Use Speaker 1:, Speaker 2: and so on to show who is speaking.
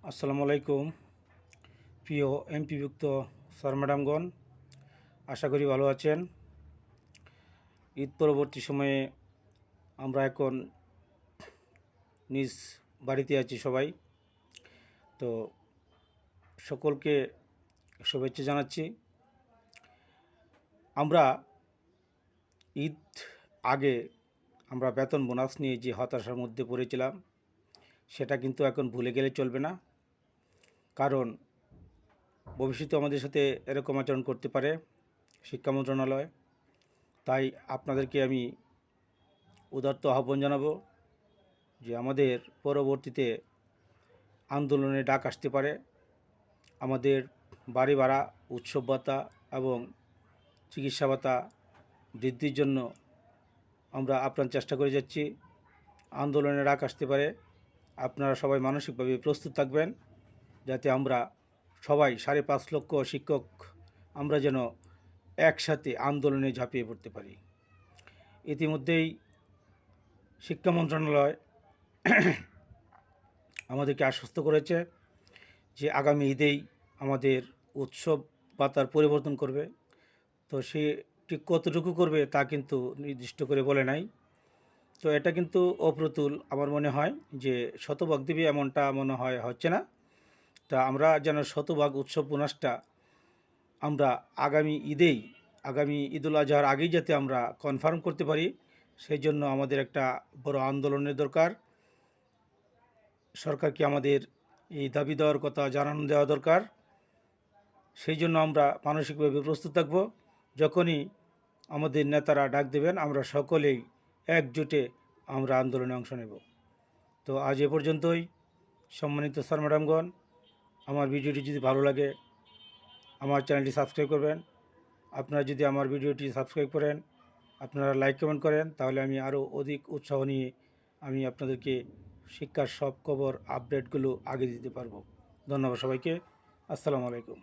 Speaker 1: আসসালামু আলাইকুম। প্রিয় এমপিভুক্ত স্যার ম্যাডামগণ, আশা করি ভালো আছেন। ঈদ পরবর্তী সময়ে আমরা এখন নিজ বাড়িতে আছি সবাই। তো সকলকে শুভেচ্ছা জানাচ্ছি। আমরা ঈদ আগে আমরা বেতন বোনাস নিয়ে যে হতাশার মধ্যে পড়েছিলাম, সেটা কিন্তু এখন ভুলে গেলে চলবে না। কারণ ভবিষ্যতে আমাদের সাথে এরকম আচরণ করতে পারে শিক্ষা মন্ত্রণালয়। তাই আপনাদেরকে আমি উদাত্ত আহ্বান জানাবো যে আমাদের পরবর্তীতে আন্দোলনে ডাক আসতে পারে। আমাদের বাড়ি ভাড়া, উৎসব ভাতা এবং চিকিৎসা ভাতা বৃদ্ধির জন্য আমরা আপ্রাণ চেষ্টা করে যাচ্ছি। আন্দোলনে ডাক আসতে পারে। আপনারা সবাই মানসিকভাবে প্রস্তুত থাকবেন, যাতে আমরা সবাই 5.5 লক্ষ শিক্ষক আমরা যেন একসাথে আন্দোলনে ঝাঁপিয়ে পড়তে পারি। ইতিমধ্যেই শিক্ষা মন্ত্রণালয় আমাদেরকে আশ্বস্ত করেছে যে আগামী ঈদেই আমাদের উৎসব ভাতার পরিবর্তন করবে। তো সে ঠিক কতটুকু করবে তা কিন্তু নির্দিষ্ট করে বলে নাই। তো এটা কিন্তু অপ্রতুল আমার মনে হয় যে শতভাগ দিবে এমনটা মনে হয় হচ্ছে না। তা আমরা যেন শতভাগ উৎসব বোনাসটা আমরা আগামী ঈদুল আজহার আগেই যাতে আমরা কনফার্ম করতে পারি, সেই জন্য আমাদের একটা বড় আন্দোলনের দরকার। সরকারকে আমাদের এই দাবি দেওয়ার কথা জানানো দেওয়া দরকার। সেই জন্য আমরা মানসিকভাবে প্রস্তুত থাকব। যখনই আমাদের নেতারা ডাক দেবেন, আমরা সকলেই একজোটে আমরা আন্দোলনে অংশ নেব। তো আজ এ পর্যন্তই। সম্মানিত স্যার ম্যাডামগণ, আমার ভিডিওটি যদি ভালো লাগে আমার চ্যানেলটি সাবস্ক্রাইব করবেন। আপনারা যদি আমার ভিডিওটি সাবস্ক্রাইব করেন, আপনারা লাইক কমেন্ট করেন, তাহলে আমি আরও অধিক উৎসাহ নিয়ে আমি আপনাদেরকে শিক্ষার সব খবর আপডেটগুলো আগে দিতে পারবো। ধন্যবাদ সবাইকে। আসসালামু আলাইকুম।